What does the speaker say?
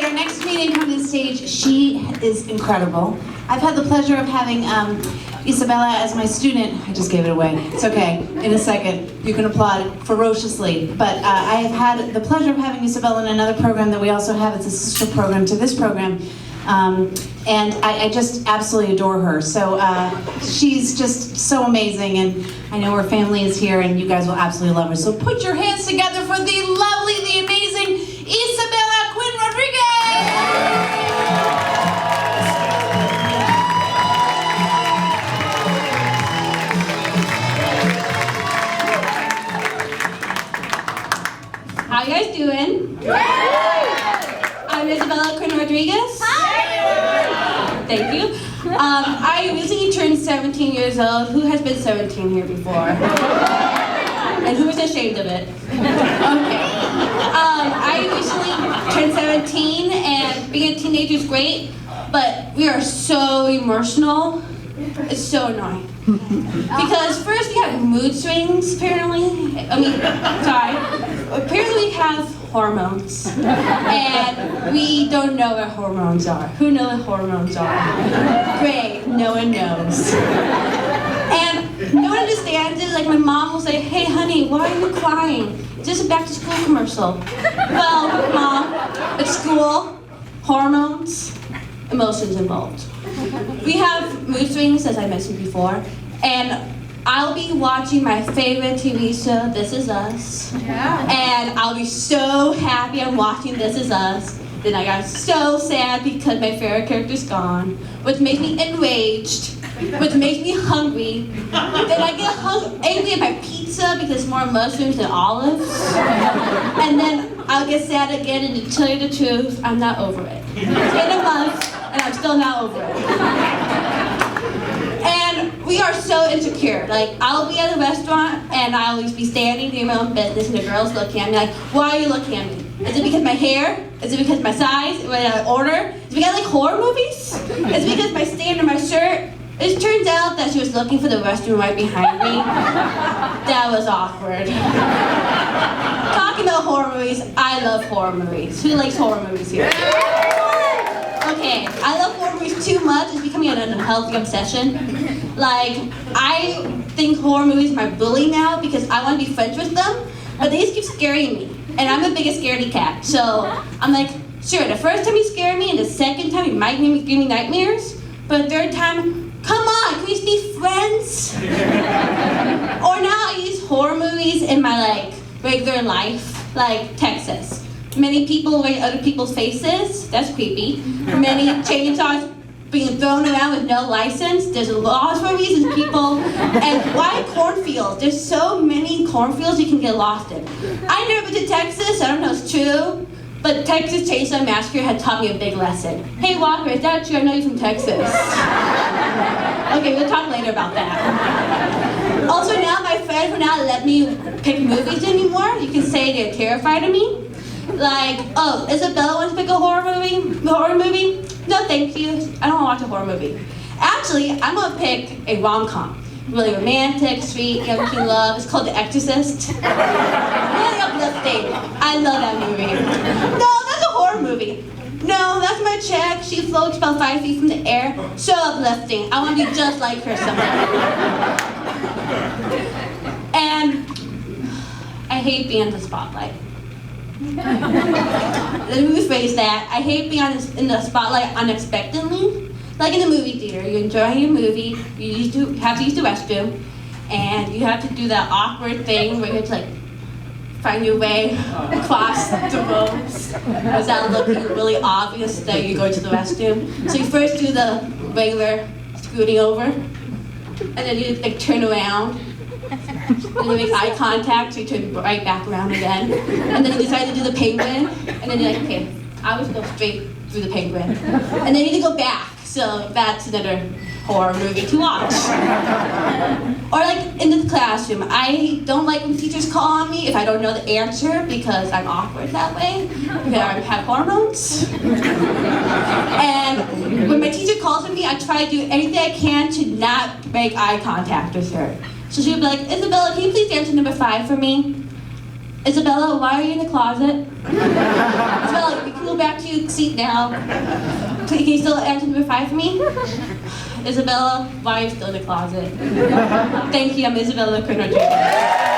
our next comedian coming to the stage. She is incredible. I've had the pleasure of having Isabella as my student. I just gave it away. It's okay. In a second, you can applaud ferociously. But I have had the pleasure of having Isabella in another program that we also have. It's a sister program to this program. And I just absolutely adore her. So she's just so amazing, and I know her family is here, and you guys will absolutely love her. So put your hands together for the lovely, the amazing Isabella Quinn-Rodriguez! How you guys doing? I'm Isabella Quinn-Rodriguez. Thank you. I recently turned 17 years old. Who has been 17 here before? And who is ashamed of it? Okay. I recently turned 17, and being a teenager is great, but we are so emotional. It's so annoying. Because first we have mood swings, apparently. Apparently we have hormones. And we don't know what hormones are. Who knows what hormones are? Great, no one knows. And no one understands it. Like my mom will say, "Hey honey, why are you crying? It's just a back to school commercial." Well, Mom, it's school, hormones, emotions involved. We have mood swings, as I mentioned before, and I'll be watching my favorite TV show, This Is Us, and I'll be so happy I'm watching This Is Us. Then I got so sad because my favorite character's gone, which makes me enraged, which makes me hungry. Then I get angry at my pizza because it's more mushrooms than olives. And then I'll get sad again, and to tell you the truth, I'm not over it. It's been a month, and I'm still not over it. And we are so insecure. Like, I'll be at a restaurant, and I'll always be standing doing my own business, and the girls looking at me like, "Why are you looking at me? Is it because my hair? Is it because my size? When I order? Is it because I like horror movies? Is it because my stand or my shirt?" It turns out that she was looking for the restroom right behind me. That was awkward. Talking about horror movies, I love horror movies. Who likes horror movies here? Okay, I love horror movies too much. It's becoming an unhealthy obsession. Like, I think horror movies are my bully now because I want to be friends with them, but they just keep scaring me. And I'm the biggest scaredy cat. So I'm like, sure, the first time you scare me, and the second time you might give me nightmares, but the third time, come on, can we just be friends? Or now I use horror movies in my regular life, like Texas. Many people wearing other people's faces, that's creepy. Many chainsaws being thrown around with no license. There's laws for reasons, people. And why cornfields? There's so many cornfields you can get lost in. I've never been to Texas, I don't know if it's true, but Texas Chainsaw Massacre had taught me a big lesson. Hey Walker, is that true? I know you're from Texas. Okay, we'll talk later about that. Also now my friends will not let me pick movies anymore. You can say they're terrified of me. Like, oh, Isabella wants to pick a horror movie? No, thank you. I don't want to watch a horror movie. Actually, I'm gonna pick a rom-com. Really romantic, sweet, young teen love. It's called The Exorcist. Really uplifting. I love that movie. No, that's a horror movie. No, that's my chick. She floats about 5 feet from the air. So uplifting. I want to be just like her someday. And I hate being in the spotlight. Let me rephrase that. I hate being in the spotlight unexpectedly. Like in a movie theater, you enjoy your movie, you have to use the restroom, and you have to do that awkward thing where you have to find your way across the rows without looking really obvious that you go to the restroom. So you first do the regular scooting over, and then you turn around. And you make eye contact, so you turn right back around again. And then you decide to do the penguin, and then you're like, okay, I was go straight through the penguin. And then you need to go back, so that's another horror movie to watch. Or like in the classroom, I don't like when teachers call on me if I don't know the answer because I'm awkward that way, because I have hormones. And when my teacher calls on me, I try to do anything I can to not make eye contact with her. So she'll be like, Isabella, can you please answer number 5 for me? Isabella, why are you in the closet? Isabella, you can go back to your seat now. Can you still answer number 5 for me? Isabella, why are you still in the closet? Thank you, I'm Isabella Quinn-Rodriguez.